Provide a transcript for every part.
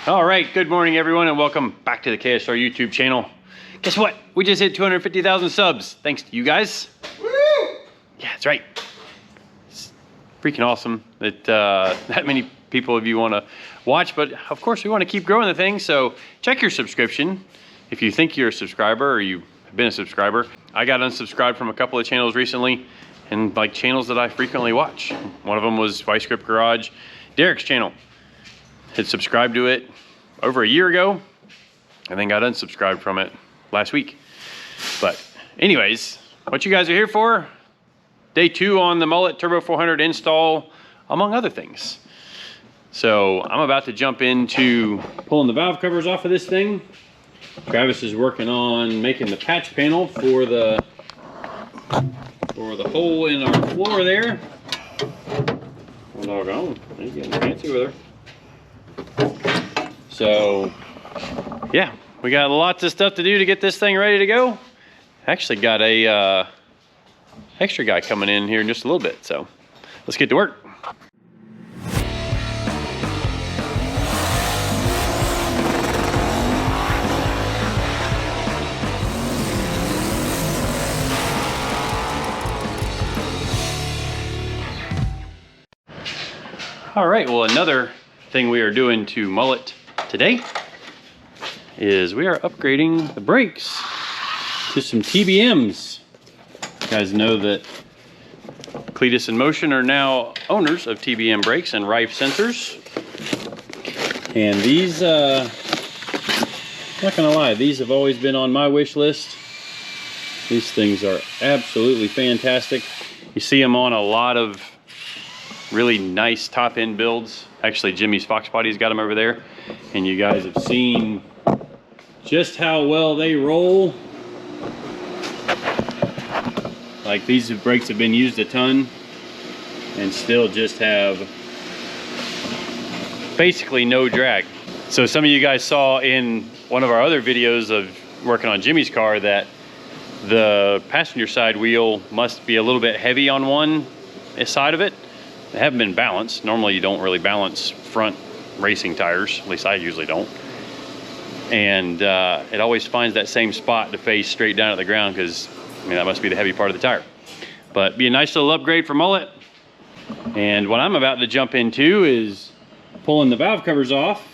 All right, good morning everyone and welcome back to the KSR YouTube channel. Guess what? We just hit 250,000 subs. Thanks to you guys. Woo! Yeah, that's right. It's freaking awesome that that many people of you want to watch, but of course we want to keep growing the thing, so check your subscription. If you think you're a subscriber or you've been a subscriber. I got unsubscribed from a couple of channels recently, and like channels that I frequently watch. One of them was Vice Grip Garage, Derek's channel. Had subscribed to it over a year ago and then got unsubscribed from it last week. But anyways, what you guys are here for, day 2 on the Mullet Turbo 400 install, among other things. So I'm about to jump into pulling the valve covers off of this thing. Travis is working on making the patch panel for the hole in our floor there. Oh, doggone, he's getting fancy with her. So, yeah, we got lots of stuff to do to get this thing ready to go. Actually got a extra guy coming in here in just a little bit, so let's get to work. All right, well, another thing we are doing to Mullet today is we are upgrading the brakes to some TBMs. You guys know that Cletus and Motion are now owners of TBM brakes and Rife sensors. And these, I'm not gonna lie, these have always been on my wish list. These things are absolutely fantastic. You see them on a lot of really nice top end builds. Actually, Jimmy's Fox Body's got them over there, and you guys have seen just how well they roll. Like, these brakes have been used a ton and still just have basically no drag. So some of you guys saw in one of our other videos of working on Jimmy's car that the passenger side wheel must be a little bit heavy on one side of it. They haven't been balanced. Normally you don't really balance front racing tires, at least I usually don't. And it always finds that same spot to face straight down at the ground because, I mean, that must be the heavy part of the tire. But be a nice little upgrade for Mullet. And what I'm about to jump into is pulling the valve covers off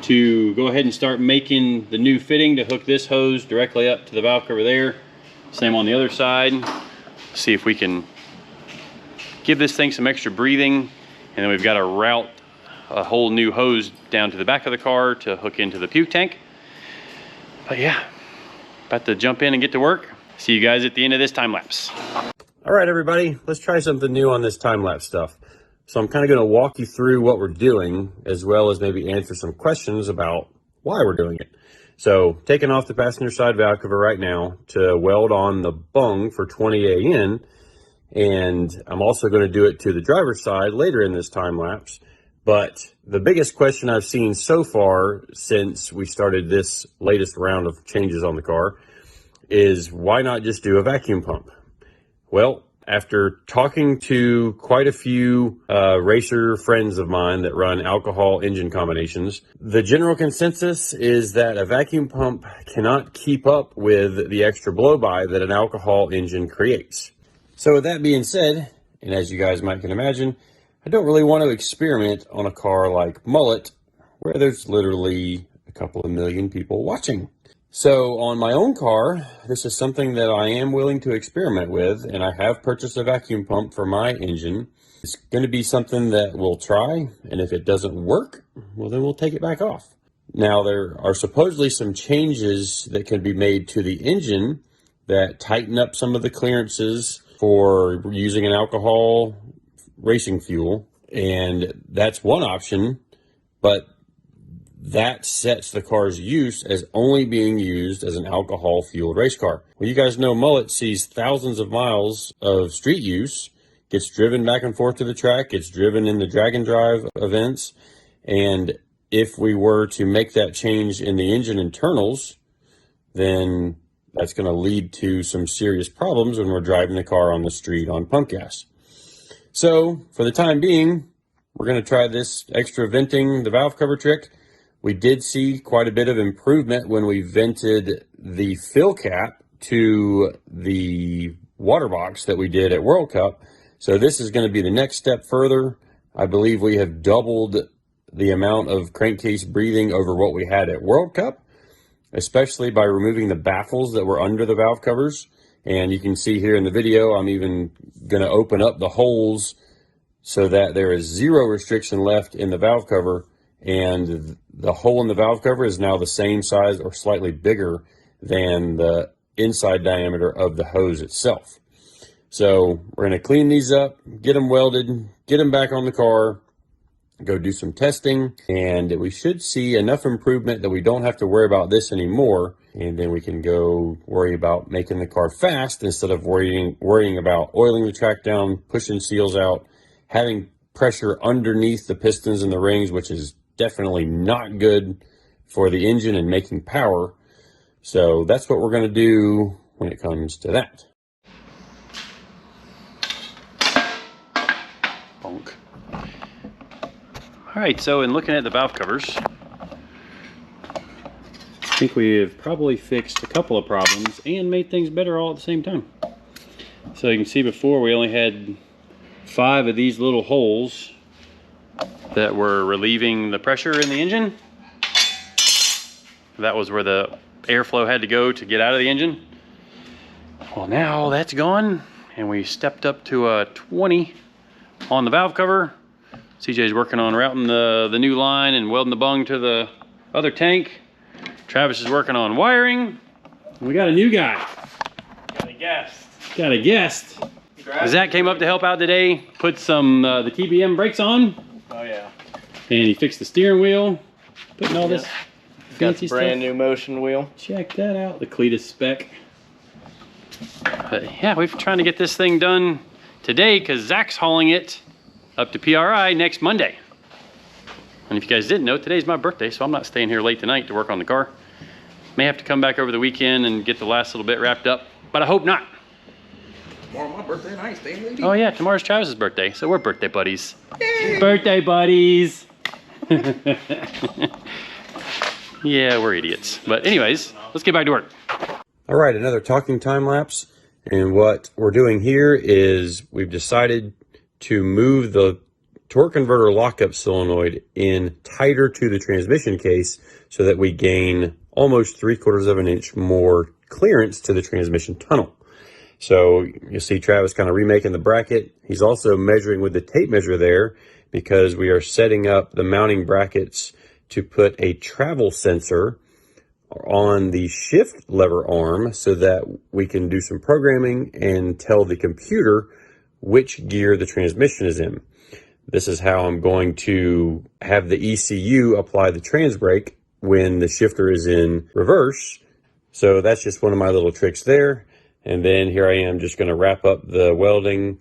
to go ahead and start making the new fitting to hook this hose directly up to the valve cover there. Same on the other side. See if we can give this thing some extra breathing, and then we've got to route a whole new hose down to the back of the car to hook into the puke tank. But yeah, about to jump in and get to work. See you guys at the end of this time lapse. All right, everybody, let's try something new on this time lapse stuff. So I'm kind of going to walk you through what we're doing, as well as maybe answer some questions about why we're doing it. So taking off the passenger side valve cover right now to weld on the bung for 20A in. And I'm also going to do it to the driver's side later in this time lapse. But the biggest question I've seen so far since we started this latest round of changes on the car is, why not just do a vacuum pump? Well, after talking to quite a few racer friends of mine that run alcohol engine combinations, the general consensus is that a vacuum pump cannot keep up with the extra blow-by that an alcohol engine creates. So with that being said, and as you guys might can imagine, I don't really want to experiment on a car like Mullet, where there's literally a couple of million people watching. So on my own car, this is something that I am willing to experiment with, and I have purchased a vacuum pump for my engine. It's going to be something that we'll try, and if it doesn't work, well, then we'll take it back off. Now, there are supposedly some changes that can be made to the engine that tighten up some of the clearances for using an alcohol racing fuel, and that's one option, but that sets the car's use as only being used as an alcohol fueled race car. Well, you guys know Mullet sees thousands of miles of street use, gets driven back and forth to the track, gets driven in the drag and drive events, and if we were to make that change in the engine internals, then that's going to lead to some serious problems when we're driving the car on the street on pump gas. So for the time being, we're going to try this extra venting the valve cover trick. We did see quite a bit of improvement when we vented the fill cap to the water box that we did at World Cup. So this is going to be the next step further. I believe we have doubled the amount of crankcase breathing over what we had at World Cup, especially by removing the baffles that were under the valve covers. And you can see here in the video, I'm even going to open up the holes so that there is zero restriction left in the valve cover, and the hole in the valve cover is now the same size or slightly bigger than the inside diameter of the hose itself. So we're going to clean these up, get them welded, get them back on the car, go do some testing, and we should see enough improvement that we don't have to worry about this anymore. And then we can go worry about making the car fast instead of worrying about oiling the track down, pushing seals out, having pressure underneath the pistons and the rings, which is definitely not good for the engine and making power. So that's what we're going to do when it comes to that. Bonk. All right, so in looking at the valve covers, I think we have probably fixed a couple of problems and made things better all at the same time. So you can see before we only had 5 of these little holes that were relieving the pressure in the engine. That was where the airflow had to go to get out of the engine. Well, now that's gone, and we stepped up to a 20 on the valve cover. CJ's working on routing the new line and welding the bung to the other tank. Travis is working on wiring. We got a new guy. Got a guest. Got a guest. Zach came up to help out today, put some the TBM brakes on. Oh yeah. And he fixed the steering wheel, putting all this fancy Got the brand stuff. new motion wheel. Check that out, the Cletus spec. But yeah, we're trying to get this thing done today because Zach's hauling it up to PRI next Monday. And if you guys didn't know, today's my birthday, so I'm not staying here late tonight to work on the car. May have to come back over the weekend and get the last little bit wrapped up, but I hope not. Tomorrow my birthday night, stay lady. Oh yeah, tomorrow's Travis's birthday, so we're birthday buddies. Yay. Birthday buddies. Yeah, we're idiots. But anyways, let's get back to work. All right, another talking time lapse. And what we're doing here is we've decided to move the torque converter lockup solenoid in tighter to the transmission case so that we gain almost 3/4 of an inch more clearance to the transmission tunnel. So you'll see Travis kind of remaking the bracket. He's also measuring with the tape measure there because we are setting up the mounting brackets to put a travel sensor on the shift lever arm so that we can do some programming and tell the computer which gear the transmission is in. This is how I'm going to have the ECU apply the trans brake when the shifter is in reverse. So that's just one of my little tricks there. And then here I am just going to wrap up the welding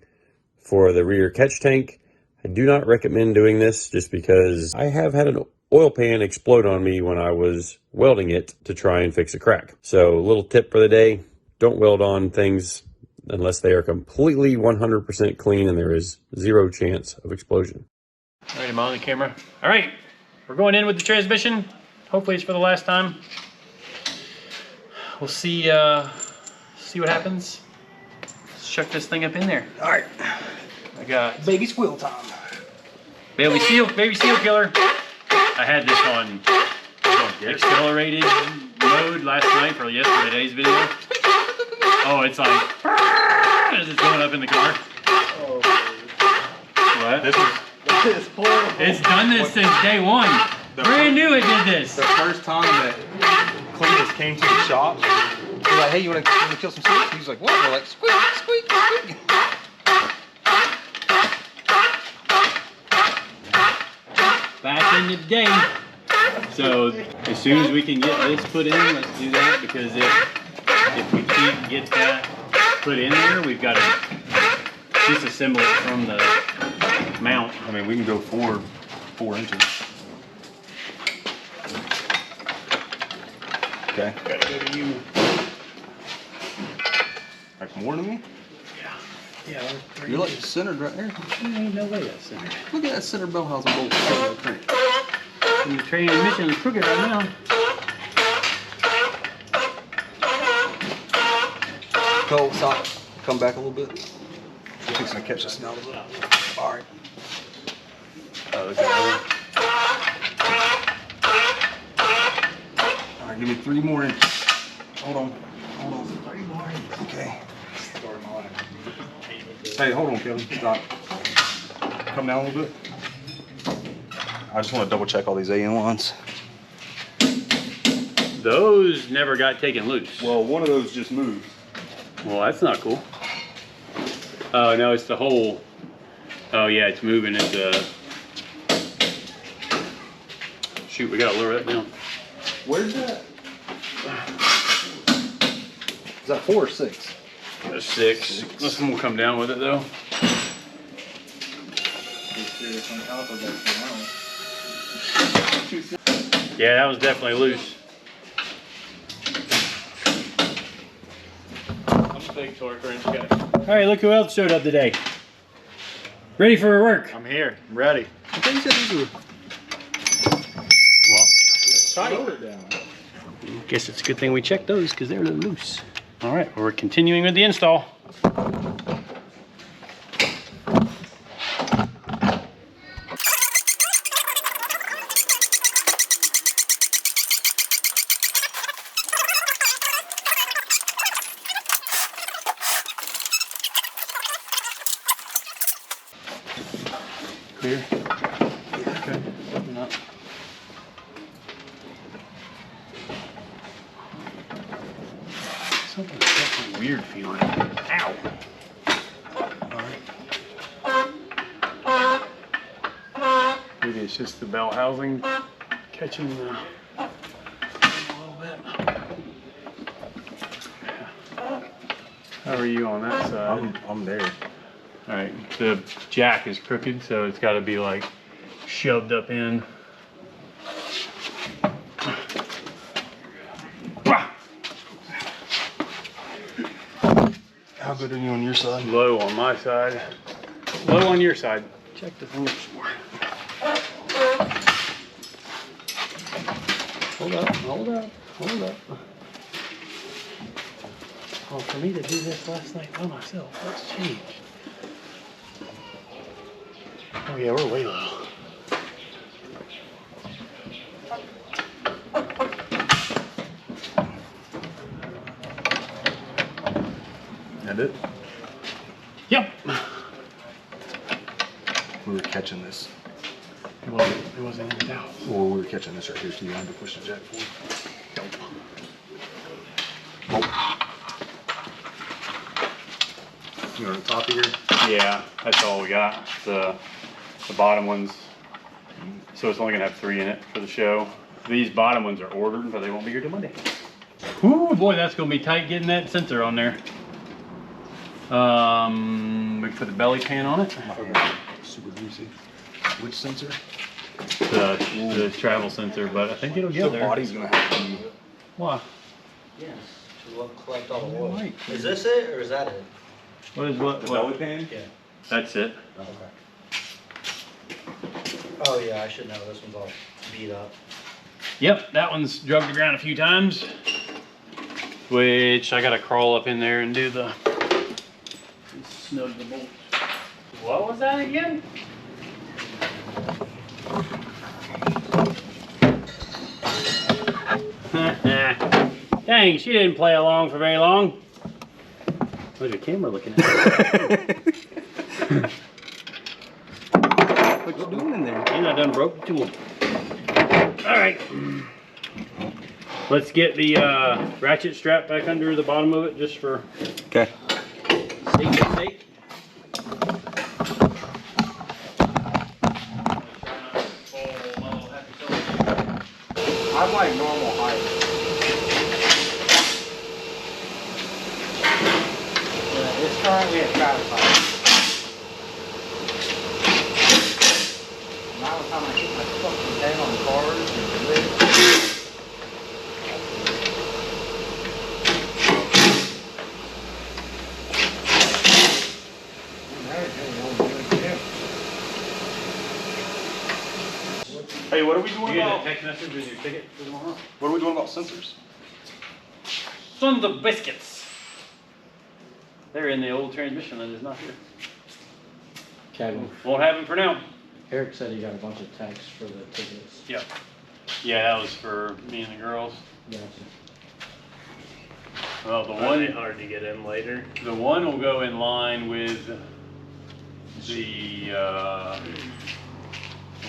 for the rear catch tank. I do not recommend doing this just because I have had an oil pan explode on me when I was welding it to try and fix a crack. So a little tip for the day, don't weld on things unless they are completely 100% clean and there is zero chance of explosion. All right, I'm on the camera. All right, we're going in with the transmission. Hopefully it's for the last time. We'll see what happens. Let's chuck this thing up in there. All right. I got Baby squeal time. baby seal killer. I had this on accelerated mode last night for yesterday's video. Oh, it's like as it's going up in the car. Oh, What? this is horrible. It's done this since day one. Brand new it did this. The first time that Cletus came to the shop, we're like, hey, you want to kill some seals? He was like, what? We're like, squeak, squeak, squeak. Back in the day. So as soon as we can get this put in, let's do that, because if we can't get that put in there, we've got to disassemble it from the mount. I mean, we can go 4 inches. Okay. Gotta go to you. Like more than me? Yeah. Yeah, You're like centered right there. ain't no way that's centered. Look at that center bell housing bolt. And the transmission is crooked right now. Go, stop. Come back a little bit. I'm fixing to catch this now a little. All right. Oh, okay. All right, give me 3 more inches. Hold on. 3 more inches. Okay. Hey, hold on, Kevin. Stop. Come down a little bit. I just want to double check all these AN lines. Those never got taken loose. Well, one of those just moved. Well, that's not cool. Oh, no, it's the whole. Oh, yeah, it's moving. It's shoot, we gotta lower that down. Where's that? Is that 4 or 6? That's 6. This one will come down with it, though. Yeah, that was definitely loose. I'm a big torque wrench guy. All right, look who else showed up today. Ready for work. I'm here. I'm ready. I think you said these were. Well, Lower it down. guess it's a good thing we checked those because they're a little loose. All right, we're continuing with the install. Clear? Okay. Open up. Something's definitely weird feeling. Ow! Alright. Maybe it's just the bell housing catching a little bit. How are you on that side? I'm there. Alright, the jack is crooked, so it's got to be like shoved up in. How good are you on your side? Low on my side. Low on your side. Check the thing some more. Hold up, hold up, hold up. Well, for me to do this last night by myself, that's changed. Oh yeah, we're way low. That it? Yep. We were catching this. It wasn't in doubt. Well, we were catching this right here too. I had to push the jack forward. You on the top of here? Yeah, that's all we got. The bottom ones. So it's only gonna have 3 in it for the show. These bottom ones are ordered, but they won't be here till Monday. Ooh, boy, that's gonna be tight getting that sensor on there. We can put the belly pan on it. Super greasy. Which sensor? The travel sensor, but I think it'll get The there. body's gonna have to be. Why? Yeah, to collect all the oil. Right. Is this it or is that it? What is what? The what? belly pan? Yeah. That's it. Okay. Oh yeah, I should know. This one's all beat up. Yep, that one's drugged the ground a few times. Which I gotta crawl up in there and do the snug the bolts. What was that again? Dang, she didn't play along for very long. Where's your camera looking at? What you doing in there? And I done broke the tool. Alright. Let's get the ratchet strap back under the bottom of it just for Okay. safety's sake. I'm like normal height. Yeah, it's currently at Travis height. Now the time I keep my fucking head on the cars and the lid. are we doing You get a about? text message with your ticket for tomorrow? What are we doing about sensors? Sons of biscuits. They're in the old transmission that is not here. Kevin, Won't have them for now. Eric said he got a bunch of texts for the tickets. Yep. Yeah, that was for me and the girls. Gotcha. Well, the Are they one, hard to get in later? the one will go in line with the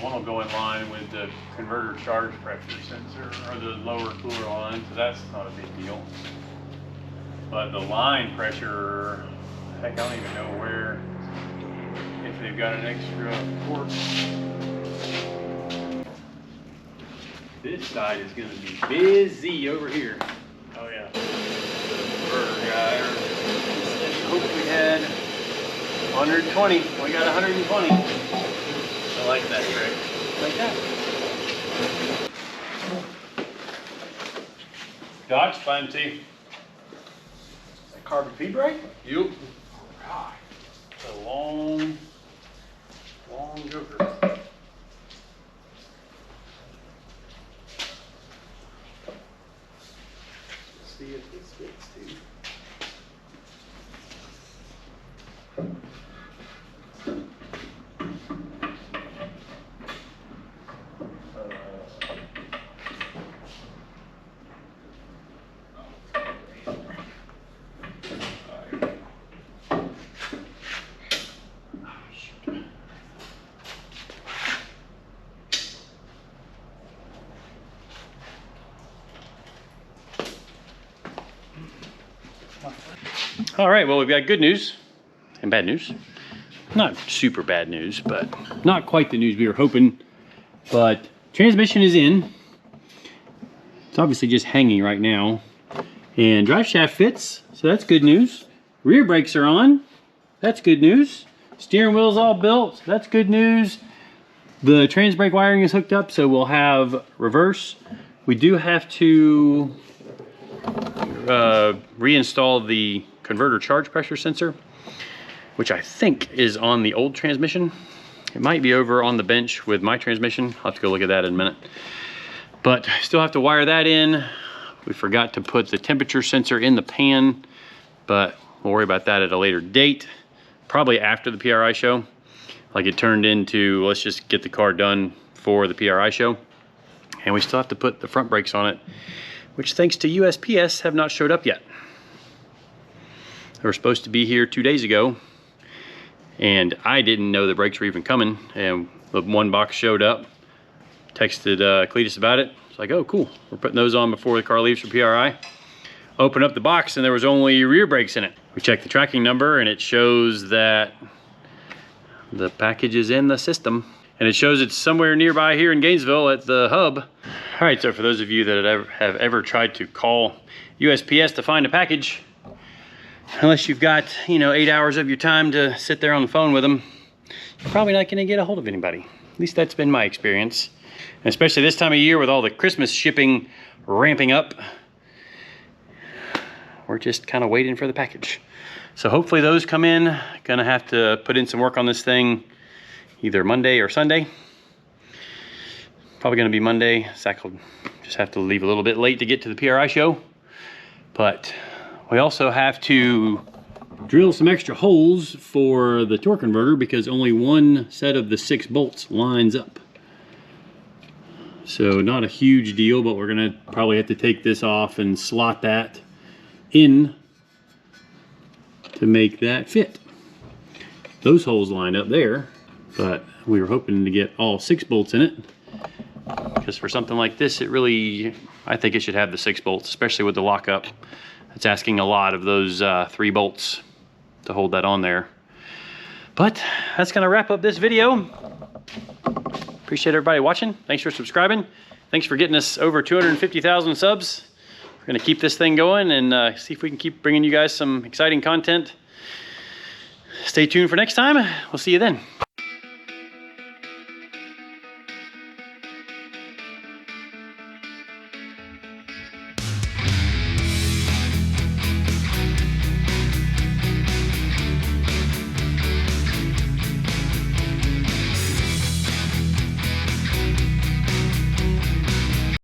one will go in line with the converter charge pressure sensor or the lower cooler line, so that's not a big deal. But the line pressure, heck, I don't even know where, if they've got an extra port. This side is going to be busy over here. Oh yeah. Converter guy, hope we had 120. We got 120. I like that trick. Like that. Dodge, fine too. Carbon feed brake? Yep. It's a long joker. Let's see if this fits too. All right, well, we've got good news and bad news. Not super bad news, but not quite the news we were hoping. But transmission is in. It's obviously just hanging right now. And drive shaft fits, so that's good news. Rear brakes are on. That's good news. Steering wheel's all built. That's good news. The trans brake wiring is hooked up, so we'll have reverse. We do have to reinstall the converter charge pressure sensor, which I think is on the old transmission. It might be over on the bench with my transmission. I'll have to go look at that in a minute. But still have to wire that in. We forgot to put the temperature sensor in the pan, but we'll worry about that at a later date, probably after the PRI show. Like it turned into, let's just get the car done for the PRI show. And we still have to put the front brakes on it, which thanks to USPS have not showed up yet. They were supposed to be here 2 days ago, and I didn't know the brakes were even coming, and the one box showed up. Texted Cletus about it. It's like, oh cool, we're putting those on before the car leaves for PRI. Open up the box and there was only rear brakes in it. We checked the tracking number and it shows that the package is in the system, and it shows it's somewhere nearby here in Gainesville at the hub. All right, so for those of you that have ever tried to call USPS to find a package, unless you've got, 8 hours of your time to sit there on the phone with them, you're probably not gonna get a hold of anybody. At least that's been my experience. And especially this time of year with all the Christmas shipping ramping up, we're just kind of waiting for the package. So hopefully those come in. Gonna have to put in some work on this thing either Monday or Sunday. Probably gonna be Monday. Zach will just have to leave a little bit late to get to the PRI show. But we also have to drill some extra holes for the torque converter because only one set of the 6 bolts lines up. So not a huge deal, but we're gonna probably have to take this off and slot that in to make that fit. Those holes line up there, but we were hoping to get all 6 bolts in it, because for something like this, I think it should have the 6 bolts, especially with the lockup. It's asking a lot of those 3 bolts to hold that on there. But that's gonna wrap up this video. Appreciate everybody watching. Thanks for subscribing. Thanks for getting us over 250,000 subs. We're gonna keep this thing going and see if we can keep bringing you guys some exciting content. Stay tuned for next time. We'll see you then.